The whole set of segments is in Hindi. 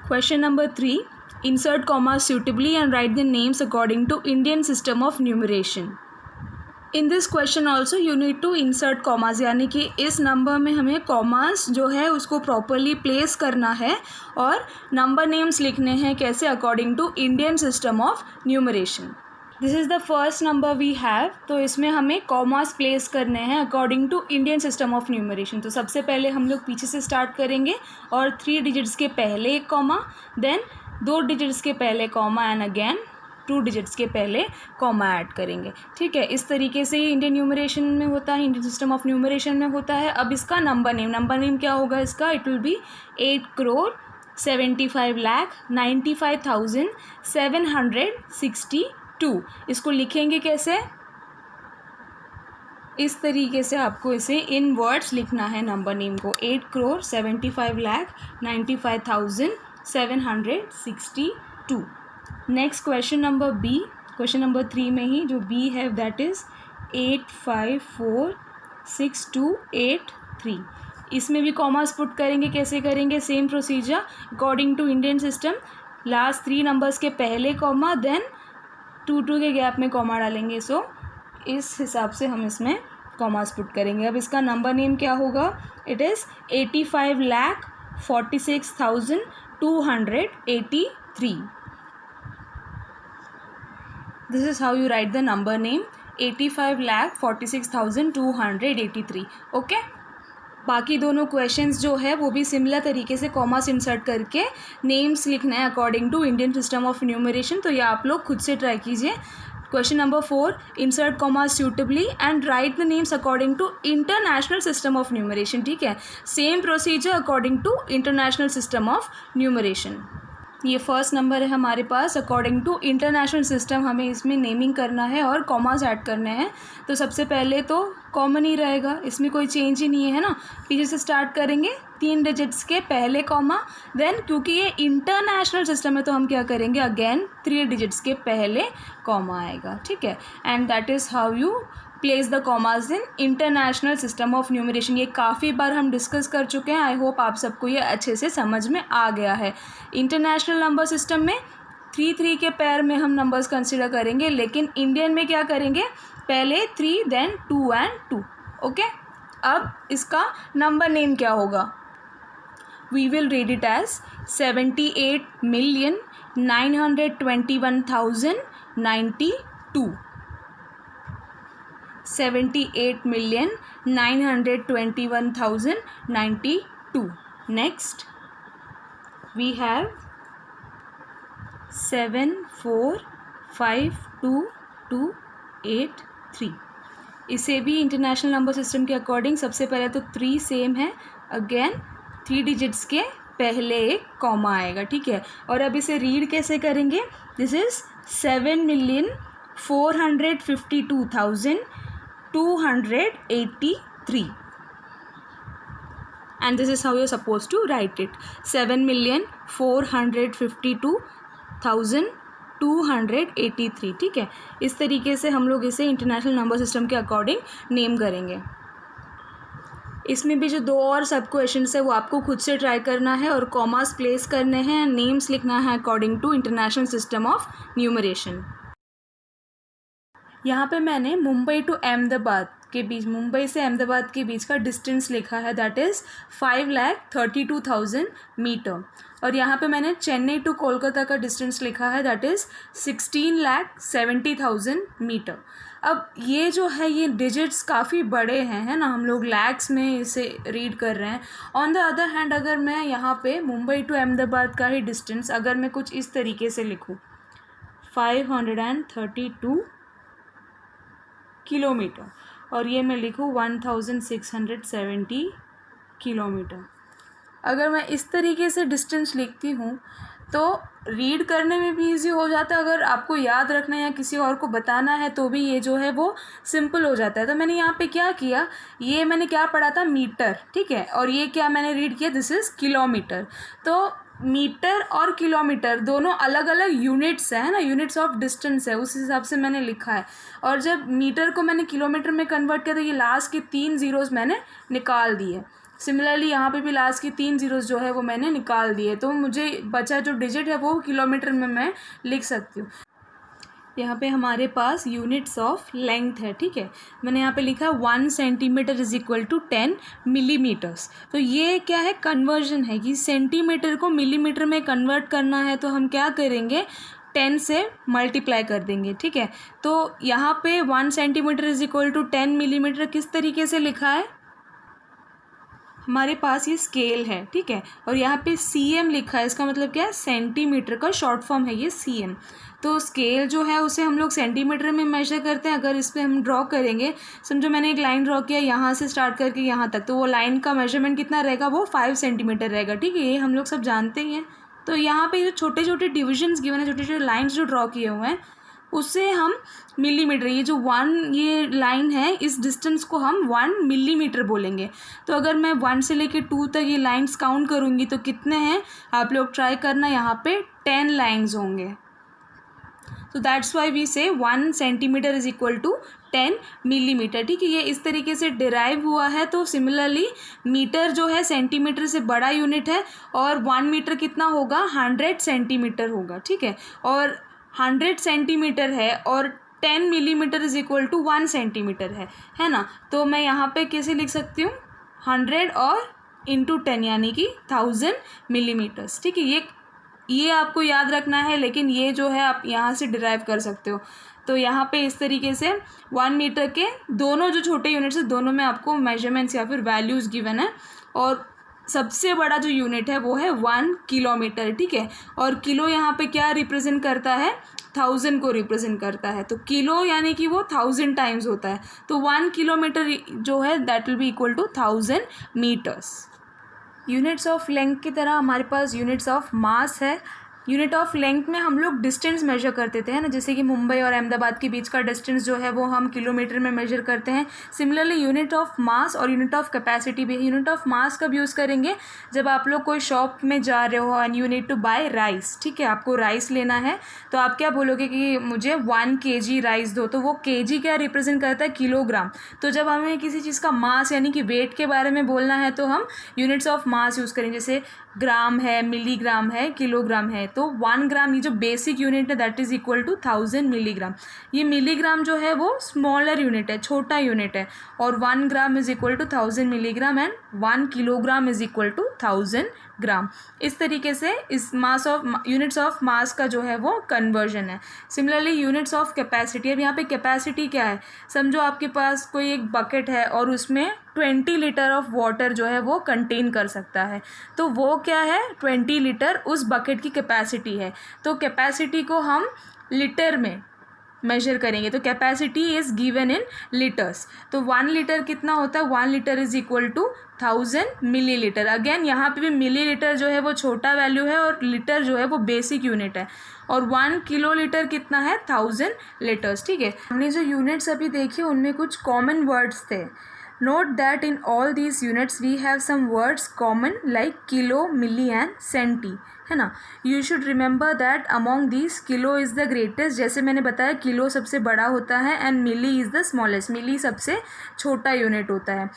Question number 3. Insert commas suitably and write the names according to Indian system of numeration. In this question also you need to insert commas, यानी कि इस नंबर में हमें commas जो है उसको properly place करना है और number names लिखने हैं कैसे, according to Indian system of numeration. This is the first number we have. तो इसमें हमें कॉमास प्लेस करने हैं according to Indian system of numeration. तो सबसे पहले हम लोग पीछे से स्टार्ट करेंगे और 3 डिजिट्स के पहले एक कॉमा, देन 2 डिजिट्स के पहले कॉमा एंड अगेन 2 डिजिट्स के पहले कॉमा ऐड करेंगे. ठीक है, इस तरीके से ये इंडियन न्यूमरेशन में होता है, इंडियन सिस्टम ऑफ न्यूमरेशन में होता है. अब इसका नंबर नेम क्या होगा इसका? It will be 8,75,95,762. इसको लिखेंगे कैसे? इस तरीके से आपको इसे इन वर्ड्स लिखना है नंबर नेम को. 8,75,95,762. Next question number B. Question number 3 में ही जो बी है दैट इज़ 8546283. इसमें भी कॉमास पुट करेंगे. कैसे करेंगे? Same procedure according to Indian system. Last 3 numbers के पहले कॉमा, देन 2 के गैप में कॉमा डालेंगे. सो इस हिसाब से हम इसमें कॉमास पुट करेंगे. अब इसका नंबर नेम क्या होगा? It is 85,46,283. This is how you right the number name 85,46,283. Okay. बाकी दोनों क्वेश्चंस जो है वो भी सिमिलर तरीके से कॉमास इंसर्ट करके नेम्स लिखना है according to Indian system of numeration. तो ये आप लोग खुद से ट्राई कीजिए. Question number 4. Insert commas suitably and write the names according to international system of numeration. ठीक है, same procedure according to international system of numeration. ये फर्स्ट नंबर है हमारे पास. अकॉर्डिंग टू इंटरनेशनल सिस्टम हमें इसमें नेमिंग करना है और कॉमास ऐड करने हैं. तो सबसे पहले तो कॉमन ही रहेगा, इसमें कोई चेंज ही नहीं है ना. पीछे से स्टार्ट करेंगे, 3 डिजिट्स के पहले कॉमा, देन क्योंकि ये इंटरनेशनल सिस्टम है तो हम क्या करेंगे, अगेन 3 डिजिट्स के पहले कॉमा आएगा. ठीक है, and that is how you place the commas in international system of numeration. ये काफ़ी बार हम डिस्कस कर चुके हैं. आई होप आप सबको ये अच्छे से समझ में आ गया है. इंटरनेशनल नंबर सिस्टम में 3 के पेयर में हम नंबर्स कंसिडर करेंगे, लेकिन इंडियन में क्या करेंगे, पहले 3 देन 2 एंड 2. ओके. अब इसका नंबर नेम क्या होगा? We will read it as 78,921,092. 78,921,092. Next we have 745223. इसे भी इंटरनेशनल नंबर सिस्टम के अकॉर्डिंग सबसे पहले तो 3 सेम है, अगेन 3 डिजिट्स के पहले एक कॉमा आएगा. ठीक है, और अब इसे रीड कैसे करेंगे? This is 7,452,283. and this is how you're supposed to write it. 7,452,283. ठीक है, इस तरीके से हम लोग इसे इंटरनेशनल नंबर सिस्टम के अकॉर्डिंग नेम करेंगे. इसमें भी जो 2 और सब क्वेश्चंस है वो आपको खुद से ट्राई करना है और कॉमास प्लेस करने हैं, नेम्स लिखना है according to international system of numeration. यहाँ पे मैंने मुंबई टू अहमदाबाद के बीच, मुंबई से अहमदाबाद के बीच का डिस्टेंस लिखा है, दैट इज़ 5,32,000 मीटर. और यहाँ पे मैंने चेन्नई टू कोलकाता का डिस्टेंस लिखा है, दैट इज़ 16,70,000 मीटर. अब ये जो है ये डिजिट्स काफ़ी बड़े हैं, है ना, हम लोग लैक्स में इसे रीड कर रहे हैं. ऑन द अदर हैंड अगर मैं यहाँ पे मुंबई टू अहमदाबाद का ही डिस्टेंस अगर मैं कुछ इस तरीके से लिखूँ, 532 किलोमीटर, और ये मैं लिखूँ 1670 किलोमीटर. अगर मैं इस तरीके से डिस्टेंस लिखती हूँ तो रीड करने में भी इजी हो जाता है. अगर आपको याद रखना है या किसी और को बताना है तो भी ये जो है वो सिंपल हो जाता है. तो मैंने यहाँ पे क्या किया, ये मैंने क्या पढ़ा था, मीटर. ठीक है, और ये क्या मैंने रीड किया, दिस इज़ किलोमीटर. तो मीटर और किलोमीटर दोनों अलग अलग यूनिट्स है ना, यूनिट्स ऑफ डिस्टेंस है, उस हिसाब से मैंने लिखा है. और जब मीटर को मैंने किलोमीटर में कन्वर्ट किया तो ये लास्ट के 3 ज़ीरोज़ मैंने निकाल दिए. सिमिलरली यहाँ पे भी लास्ट की 3 ज़ीरोज़ जो है वो मैंने निकाल दिए, तो मुझे बचा जो डिजिट है वो किलोमीटर में मैं लिख सकती हूँ। यहाँ पे हमारे पास यूनिट्स ऑफ लेंथ है, ठीक है। मैंने यहाँ पे लिखा 1 centimetre is equal to 10 millimetres. तो ये क्या है, कन्वर्जन है कि सेंटीमीटर को मिलीमीटर में कन्वर्ट करना है, तो हम क्या करेंगे, 10 से मल्टीप्लाई कर देंगे, ठीक है। तो यहाँ पे 1 centimetre is equal to 10 millimetre किस तरीके से लिखा है, हमारे पास ये स्केल है, ठीक है, और यहाँ पे cm लिखा है, इसका मतलब क्या है, सेंटीमीटर का शॉर्ट फॉर्म है ये cm। तो स्केल जो है उसे हम लोग सेंटीमीटर में मेजर करते हैं। अगर इस पर हम ड्रॉ करेंगे, समझो मैंने एक लाइन ड्रॉ किया यहाँ से स्टार्ट करके यहाँ तक, तो वो लाइन का मेजरमेंट कितना रहेगा, वो 5 सेंटीमीटर रहेगा, ठीक है, ये हम लोग सब जानते ही हैं। तो यहाँ पे जो छोटे छोटे डिविजन्स गिवन है, छोटे छोटे लाइन्स जो ड्रॉ किए हुए हैं, उससे हम मिलीमीटर, ये जो 1 ये लाइन है, इस डिस्टेंस को हम 1 मिलीमीटर बोलेंगे। तो अगर मैं 1 से लेके 2 तक ये लाइन्स काउंट करूँगी तो कितने हैं, आप लोग ट्राई करना, यहाँ पे 10 लाइन्स होंगे। तो that's why we say 1 centimetre is equal to 10 millimetre, ठीक है। ये इस तरीके से डिराइव हुआ है। तो सिमिलरली मीटर जो है सेंटीमीटर से बड़ा यूनिट है, और 1 मीटर कितना होगा, 100 सेंटीमीटर होगा, ठीक है। और 100 सेंटीमीटर है और 10 millimetre is equal to 1 centimetre है ना। तो मैं यहाँ पे कैसे लिख सकती हूँ, 100 और इंटू 10 यानी कि 1000 मिलीमीटर्स, ठीक है। ये आपको याद रखना है, लेकिन ये जो है आप यहाँ से डिराइव कर सकते हो। तो यहाँ पे इस तरीके से 1 मीटर के दोनों जो छोटे यूनिट्स है, दोनों में आपको मेजरमेंट्स या फिर वैल्यूज़ गिवन है, और सबसे बड़ा जो यूनिट है वो है 1 किलोमीटर, ठीक है। और किलो यहाँ पे क्या रिप्रेजेंट करता है, 1000 को रिप्रेजेंट करता है। तो किलो यानी कि वो 1000 टाइम्स होता है। तो 1 किलोमीटर जो है that will be equal to 1000 metres. Units of length की तरह हमारे पास यूनिट्स ऑफ मास है। यूनिट ऑफ लेंथ में हम लोग डिस्टेंस मेजर करते थे, है ना, जैसे कि मुंबई और अहमदाबाद के बीच का डिस्टेंस जो है वो हम किलोमीटर में मेजर करते हैं। सिमिलरली यूनिट ऑफ मास और यूनिट ऑफ कैपेसिटी भी है। यूनिट ऑफ मास कब यूज़ करेंगे, जब आप लोग कोई शॉप में जा रहे हो and you need to buy rice, ठीक है, आपको राइस लेना है, तो आप क्या बोलोगे कि मुझे 1 kg राइस दो, तो वो kg क्या रिप्रेजेंट करता है, किलोग्राम। तो जब हमें किसी चीज़ का मास यानी कि वेट के बारे में बोलना है, तो हम यूनिट्स ऑफ मास यूज़ करेंगे, जैसे ग्राम है, मिलीग्राम है, किलोग्राम है। तो 1 ग्राम ये जो बेसिक यूनिट है that is equal to 1000 milligram. ये मिलीग्राम जो है वो स्मॉलर यूनिट है, छोटा यूनिट है, और 1 gram is equal to 1000 milligram and 1 kilogram is equal to 1000 gram. इस तरीके से इस mass of units of mass का जो है वो कन्वर्जन है। सिमिलरली यूनिट्स ऑफ कैपेसिटी, अब यहाँ पे कैपेसिटी क्या है, समझो आपके पास कोई एक बकेट है और उसमें 20 लीटर ऑफ वाटर जो है वो कंटेन कर सकता है, तो वो क्या है, 20 लीटर उस बकेट की कैपेसिटी है। तो कैपेसिटी को हम लीटर में मेजर करेंगे, तो capacity is given in litres. तो 1 लीटर कितना होता है, 1 litre is equal to 1000 millilitre. Again यहाँ पे भी मिलीलीटर जो है वो छोटा वैल्यू है और लीटर जो है वो बेसिक यूनिट है, और 1 किलोलीटर कितना है, 1000 लीटर्स, ठीक है। हमने जो यूनिट्स अभी देखे उनमें कुछ कॉमन वर्ड्स थे। Note that in all these units we have some words common like kilo, milli and centi, है ना। You should remember that among these kilo is the greatest, जैसे मैंने बताया किलो सबसे बड़ा होता है and milli is the smallest, मिली सबसे छोटा यूनिट होता है।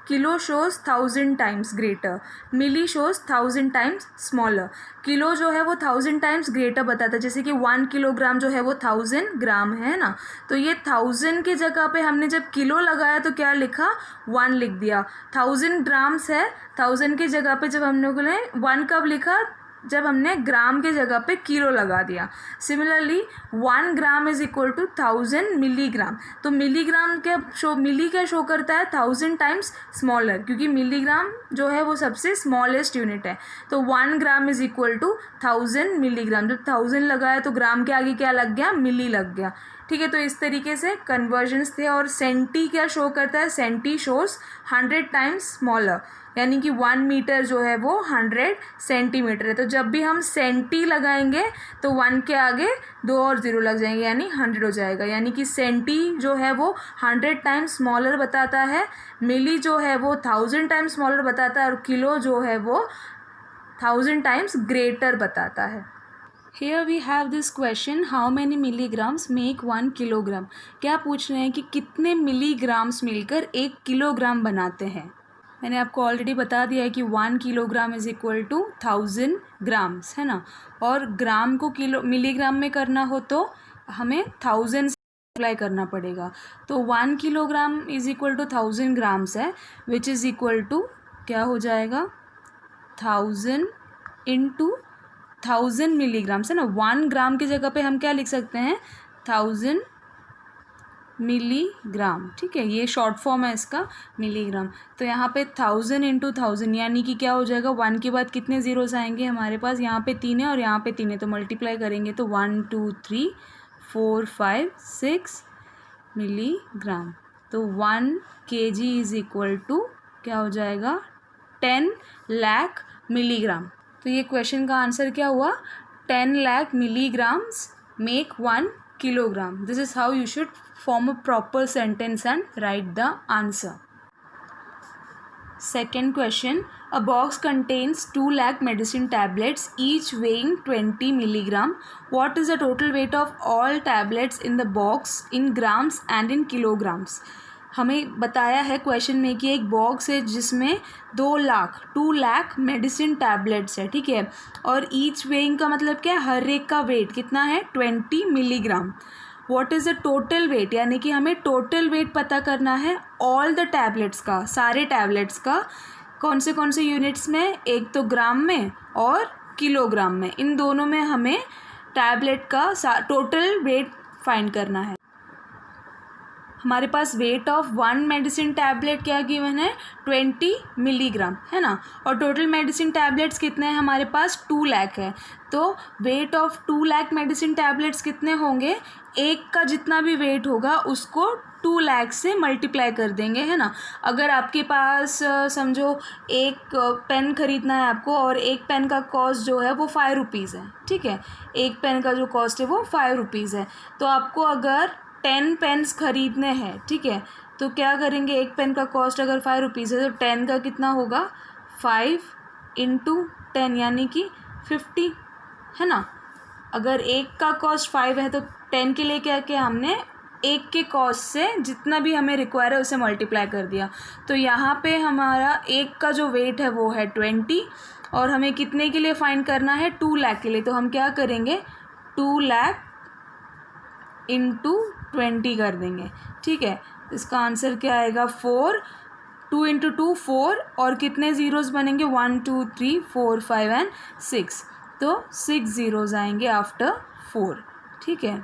किलो शोज़ 1000 टाइम्स ग्रेटर, मिली शोज़ 1000 टाइम्स स्मॉलर। किलो जो है वो 1000 टाइम्स ग्रेटर बताता है, जैसे कि 1 किलोग्राम जो है वो 1000 ग्राम है ना। तो ये 1000 की जगह पे हमने जब किलो लगाया तो क्या लिखा, 1 लिख दिया। 1000 ग्राम्स है, 1000 की जगह पे जब हम लोगों ने 1 कब लिखा, जब हमने ग्राम के जगह पे किलो लगा दिया। Similarly 1 gram is equal to 1000 milligram. तो मिलीग्राम क्या शो, मिली क्या शो करता है, 1000 टाइम्स स्मॉलर, क्योंकि मिलीग्राम जो है वो सबसे स्मॉलेस्ट यूनिट है। तो 1 gram is equal to 1000 milligram. जब 1000 लगाया तो ग्राम के आगे क्या लग गया, मिली लग गया, ठीक है। तो इस तरीके से कन्वर्जन्स थे। और सेंटी क्या शो करता है, सेंटी शोज़ 100 टाइम्स स्मॉलर, यानी कि 1 मीटर जो है वो 100 सेंटीमीटर है। तो जब भी हम सेंटी लगाएंगे तो 1 के आगे 2 और 0 लग जाएंगे, यानी 100 हो जाएगा। यानी कि सेंटी जो है वो 100 टाइम्स स्मॉलर बताता है, मिली जो है वो 1000 टाइम्स स्मॉलर बताता है, और किलो जो है वो 1000 टाइम्स ग्रेटर बताता है। Here we have this question, how many milligrams make 1 kilogram? क्या पूछ रहे हैं कि कितने मिलीग्राम्स मिलकर 1 किलोग्राम बनाते हैं। मैंने आपको ऑलरेडी बता दिया है कि 1 kilogram is equal to 1000 grams, है ना। और ग्राम को मिलीग्राम में करना हो तो हमें 1000 से अप्लाई करना पड़ेगा। तो 1 kilogram is equal to 1000 grams है, विच इज़ इक्वल टू क्या हो जाएगा 1000 इंटू 1000 मिलीग्राम्स, है ना। 1 ग्राम की जगह पे हम क्या लिख सकते हैं 1000 मिलीग्राम, ठीक है। ये शॉर्ट फॉर्म है इसका मिलीग्राम। तो यहाँ पे 1000 इंटू 1000 यानी कि क्या हो जाएगा 1 के बाद कितने ज़ीरोस आएंगे हमारे पास, यहाँ पे 3 है और यहाँ पे 3 है, तो मल्टीप्लाई करेंगे तो 1 2 3 4 5 6 मिलीग्राम। तो 1 kg इज़ इक्वल टू क्या हो जाएगा 10 लाख मिलीग्राम। तो ये क्वेश्चन का आंसर क्या हुआ 10 lakh milligrams make 1 kilogram. This is how you should form a proper sentence and write the answer. Second question, a box contains 2 lakh medicine tablets each weighing 20 milligram. What is the total weight of all tablets in the box in grams and in kilograms? हमें बताया है क्वेश्चन में कि एक बॉक्स है जिसमें 2 लाख मेडिसिन टैबलेट्स है, ठीक है। और ईच वेइंग का मतलब क्या है हर एक का वेट कितना है 20 milligram. What is the total weight, यानी कि हमें टोटल वेट पता करना है ऑल द टैबलेट्स का, सारे टैबलेट्स का। कौन से यूनिट्स में, एक तो ग्राम में और किलोग्राम में, इन दोनों में हमें टैबलेट का टोटल वेट फाइंड करना है। हमारे पास वेट ऑफ 1 मेडिसिन टैबलेट क्या गिवन है 20 मिलीग्राम, है ना। और टोटल मेडिसिन टैबलेट्स कितने हैं हमारे पास 2 लाख है। तो weight of 2 lakh medicine tablets कितने होंगे, एक का जितना भी वेट होगा उसको 2 लाख से मल्टीप्लाई कर देंगे, है ना। अगर आपके पास समझो एक पेन ख़रीदना है आपको और एक पेन का कॉस्ट जो है वो 5 रुपीज़ है, ठीक है। एक पेन का जो कॉस्ट है वो 5 रुपीज़ है। तो आपको अगर 10 पेन्स ख़रीदने हैं, ठीक है, तो क्या करेंगे एक पेन का कॉस्ट अगर 5 रुपीज़ है तो 10 का कितना होगा 5 इंटू 10 यानी कि 50, है ना। अगर एक का कॉस्ट 5 है तो 10 के लिए क्या किया हमने एक के कॉस्ट से जितना भी हमें रिक्वायर है उसे मल्टीप्लाई कर दिया। तो यहाँ पे हमारा एक का जो वेट है वो है 20 और हमें कितने के लिए फाइंड करना है 2 लाख के लिए। तो हम क्या करेंगे 2 लाख इंटू 20 कर देंगे, ठीक है। इसका आंसर क्या आएगा 4, 2 इंटू 2 4 और कितने ज़ीरोज़ बनेंगे 1 2 3 4 5 एंड 6, तो 6 ज़ीरोज़ आएंगे आफ्टर 4, ठीक है।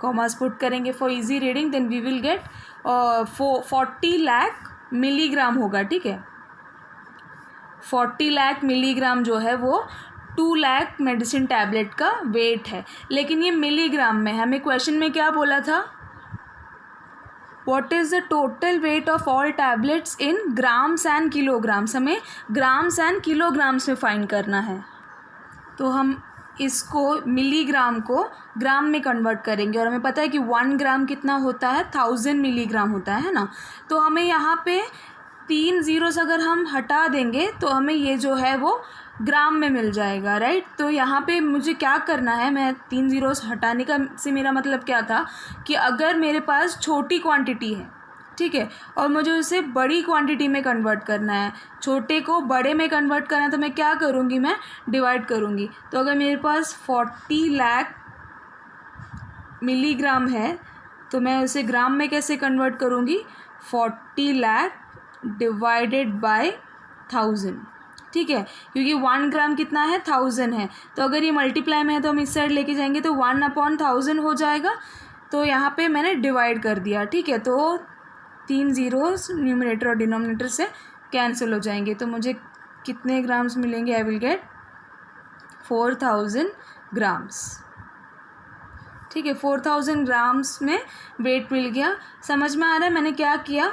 कॉमास पुट करेंगे for easy reading, then we will get 40 lakh milligram होगा, ठीक है। 40 लाख मिलीग्राम जो है वो 2 लाख मेडिसिन टैबलेट का वेट है, लेकिन ये मिलीग्राम में है। हमें क्वेश्चन में क्या बोला था what is the total weight of all tablets in grams and kilograms, हमें ग्राम्स एंड किलोग्राम्स में फाइंड करना है। तो हम इसको मिलीग्राम को ग्राम में कन्वर्ट करेंगे और हमें पता है कि 1 ग्राम कितना होता है 1000 मिलीग्राम होता है ना। तो हमें यहाँ पे 3 ज़ीरोस अगर हम हटा देंगे तो हमें ये जो है वो ग्राम में मिल जाएगा, राइट। तो यहाँ पे मुझे क्या करना है, मैं 3 ज़ीरोस हटाने का से मेरा मतलब क्या था कि अगर मेरे पास छोटी क्वांटिटी है, ठीक है, और मुझे उसे बड़ी क्वांटिटी में कन्वर्ट करना है, छोटे को बड़े में कन्वर्ट करना है, तो मैं क्या करूँगी मैं डिवाइड करूँगी। तो अगर मेरे पास 40 लाख मिलीग्राम है तो मैं उसे ग्राम में कैसे कन्वर्ट करूँगी 40 लाख डिवाइडेड बाय 1000, ठीक है, क्योंकि 1 ग्राम कितना है 1000 है। तो अगर ये मल्टीप्लाई में है तो हम इस साइड लेके जाएंगे तो 1/1000 हो जाएगा। तो यहाँ पे मैंने डिवाइड कर दिया, ठीक है। तो 3 ज़ीरोज़ न्यूमरेटर और डिनोमिनेटर से कैंसिल हो जाएंगे, तो मुझे कितने ग्राम्स मिलेंगे, आई विल गेट 4000 ग्राम्स, ठीक है। 4000 ग्राम्स में वेट मिल गया। समझ में आ रहा है मैंने क्या किया,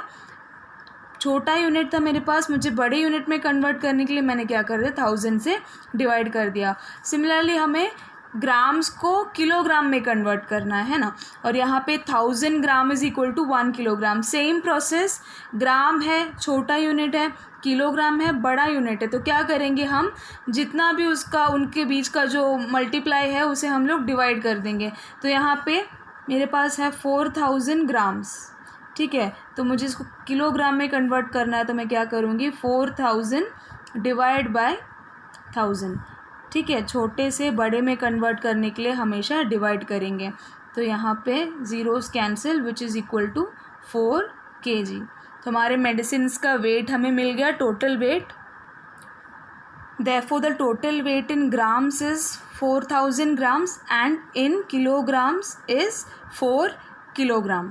छोटा यूनिट था मेरे पास, मुझे बड़े यूनिट में कन्वर्ट करने के लिए मैंने क्या कर दिया 1000 से डिवाइड कर दिया। सिमिलरली हमें ग्राम्स को किलोग्राम में कन्वर्ट करना है ना, और यहाँ पे 1000 gram is equal to 1 kilogram. Same process, gram है छोटा यूनिट है, किलोग्राम है बड़ा यूनिट है, तो क्या करेंगे हम जितना भी उसका उनके बीच का जो मल्टीप्लाई है उसे हम लोग डिवाइड कर देंगे। तो यहाँ पे मेरे पास है 4000 ग्राम्स, ठीक है, तो मुझे इसको किलोग्राम में कन्वर्ट करना है, तो मैं क्या करूँगी 4000 डिवाइड बाय 1000। ठीक है, छोटे से बड़े में कन्वर्ट करने के लिए हमेशा डिवाइड करेंगे। तो यहाँ पे zeros cancel which is equal to 4 kg। तो हमारे मेडिसिन्स का वेट हमें मिल गया, total weight. Therefore, the total weight in grams is 4000 grams and in kilograms is 4 kilogram.